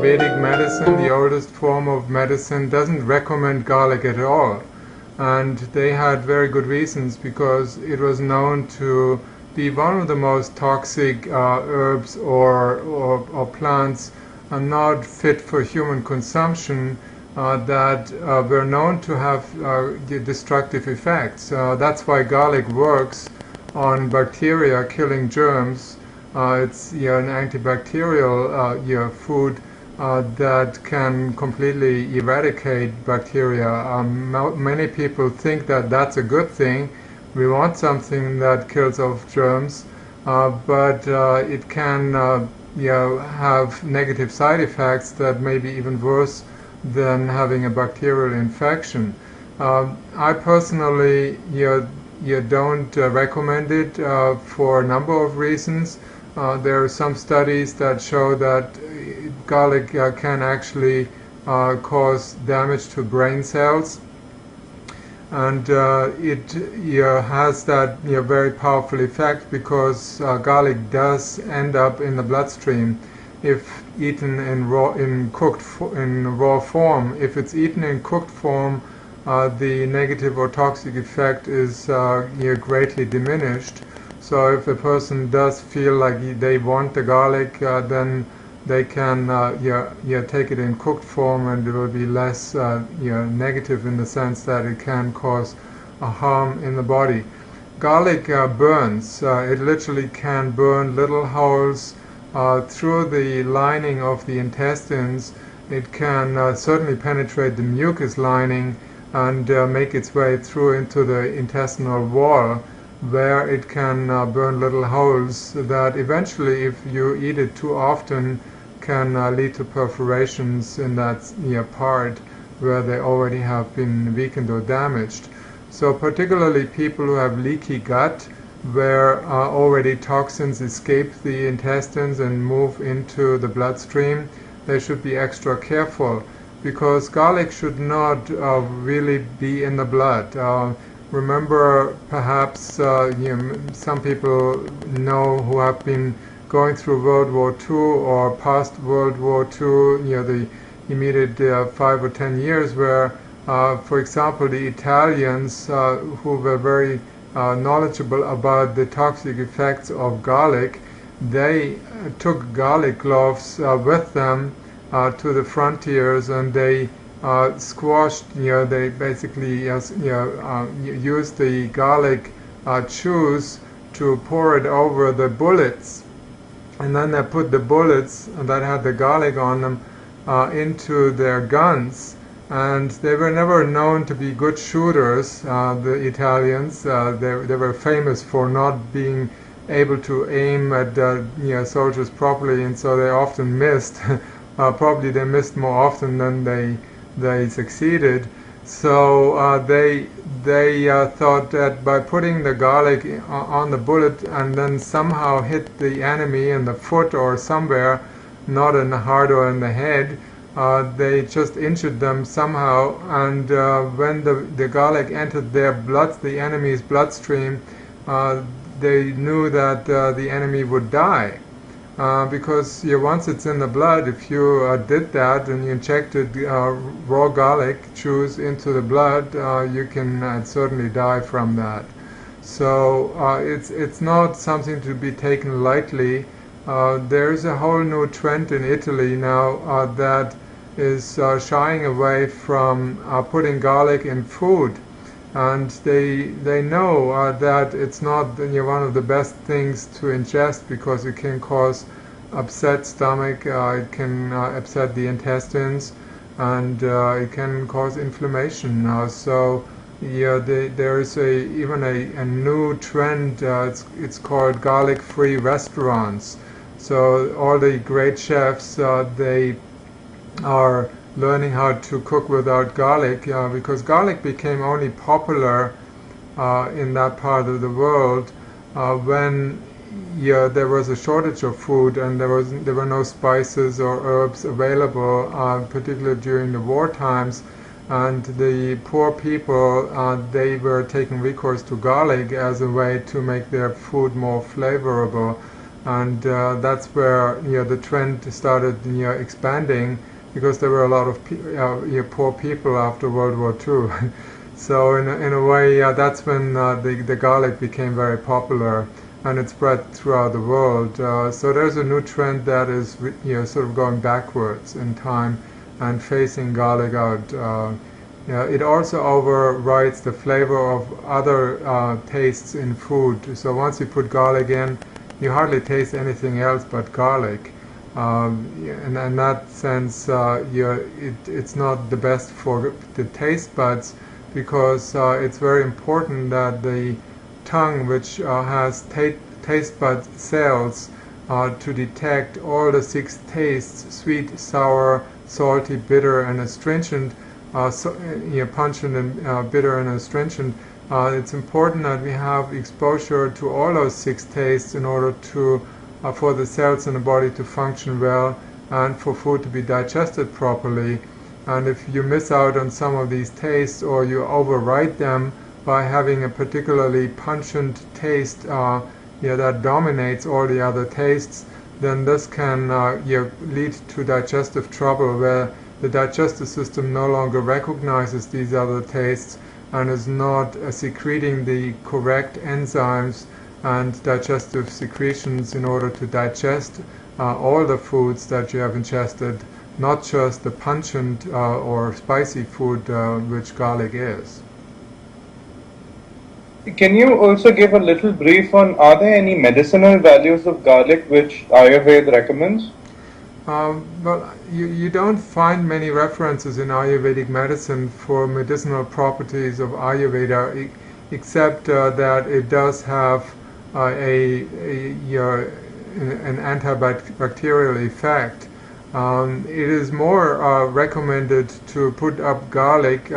Vedic medicine, the oldest form of medicine, doesn't recommend garlic at all. And they had very good reasons, because it was known to be one of the most toxic herbs or plants not fit for human consumption, that were known to have destructive effects. That's why garlic works on bacteria, killing germs. It's an antibacterial food that can completely eradicate bacteria. Many people think that that's a good thing. We want something that kills off germs, but it can have negative side effects that may be even worse than having a bacterial infection. I personally don't recommend it for a number of reasons. There are some studies that show that garlic can actually cause damage to brain cells, and it has that very powerful effect, because garlic does end up in the bloodstream if eaten in raw form. If it's eaten in cooked form, the negative or toxic effect is greatly diminished. So if a person does feel like they want the garlic, then they can take it in cooked form, and it will be less negative, in the sense that it can cause a harm in the body. Garlic burns. It literally can burn little holes through the lining of the intestines. It can certainly penetrate the mucus lining and make its way through into the intestinal wall, where it can burn little holes that eventually, if you eat it too often, can lead to perforations in that part where they already have been weakened or damaged. So particularly people who have leaky gut, where already toxins escape the intestines and move into the bloodstream, they should be extra careful, because garlic should not really be in the blood. Remember, perhaps some people know who have been going through World War II or past World War II, the immediate 5 or 10 years, where, for example, the Italians, who were very knowledgeable about the toxic effects of garlic, they took garlic gloves with them to the frontiers, and they squashed, they basically used the garlic juice to pour it over the bullets, and then they put the bullets that had the garlic on them into their guns. And they were never known to be good shooters, the Italians. They were famous for not being able to aim at soldiers properly, and so they often missed. Probably they missed more often than they succeeded. So they thought that by putting the garlic on the bullet and then somehow hit the enemy in the foot or somewhere, not in the heart or in the head, they just injured them somehow. And when the garlic entered their blood, the enemy's bloodstream, they knew that the enemy would die. Because once it's in the blood, if you did that and you injected raw garlic juice into the blood, you can certainly die from that. So it's not something to be taken lightly. There's a whole new trend in Italy now that is shying away from putting garlic in food, and they know that it's not one of the best things to ingest, because it can cause upset stomach, it can upset the intestines, and it can cause inflammation. So there is even a new trend. It's called garlic-free restaurants. So all the great chefs, they are learning how to cook without garlic, because garlic became only popular in that part of the world when there was a shortage of food, and there were no spices or herbs available, particularly during the war times. And the poor people, they were taking recourse to garlic as a way to make their food more flavorable. and that's where the trend started expanding, because there were a lot of poor people after World War II. So in a way, that's when the garlic became very popular, and it spread throughout the world. So there's a new trend that is sort of going backwards in time and phasing garlic out. It also overrides the flavor of other tastes in food. So once you put garlic in, you hardly taste anything else but garlic. And in that sense, it's not the best for the taste buds, because it's very important that the tongue, which has taste bud cells to detect all the 6 tastes: sweet, sour, salty, bitter, and astringent, pungent and bitter and astringent. It's important that we have exposure to all those 6 tastes in order to for the cells in the body to function well and for food to be digested properly. And if you miss out on some of these tastes, or you override them by having a particularly pungent taste that dominates all the other tastes, then this can lead to digestive trouble, where the digestive system no longer recognizes these other tastes and is not secreting the correct enzymes and digestive secretions in order to digest all the foods that you have ingested, not just the pungent or spicy food which garlic is. Can you also give a little brief on, are there any medicinal values of garlic which Ayurveda recommends? Well, you don't find many references in Ayurvedic medicine for medicinal properties of Ayurveda, except that it does have an antibacterial effect. It is more recommended to put up garlic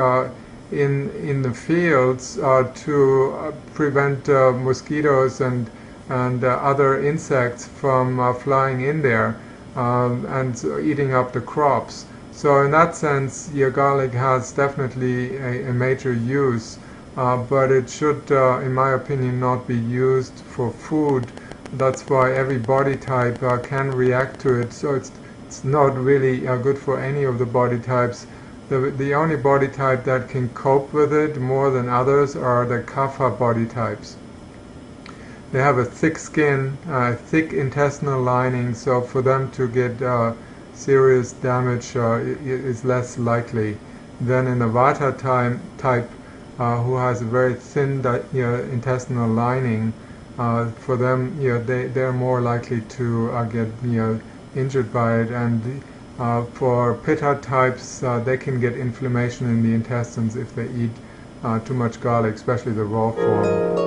in the fields to prevent mosquitoes and other insects from flying in there and eating up the crops. So in that sense, garlic has definitely a major use, but it should, in my opinion, not be used for food. That's why every body type can react to it. So it's not really good for any of the body types. The only body type that can cope with it more than others are the kapha body types. They have a thick skin, thick intestinal lining, so for them to get serious damage is less likely than in the vata type who has a very thin intestinal lining. For them, they're more likely to get injured by it, and for pitta types, they can get inflammation in the intestines if they eat too much garlic, especially the raw form.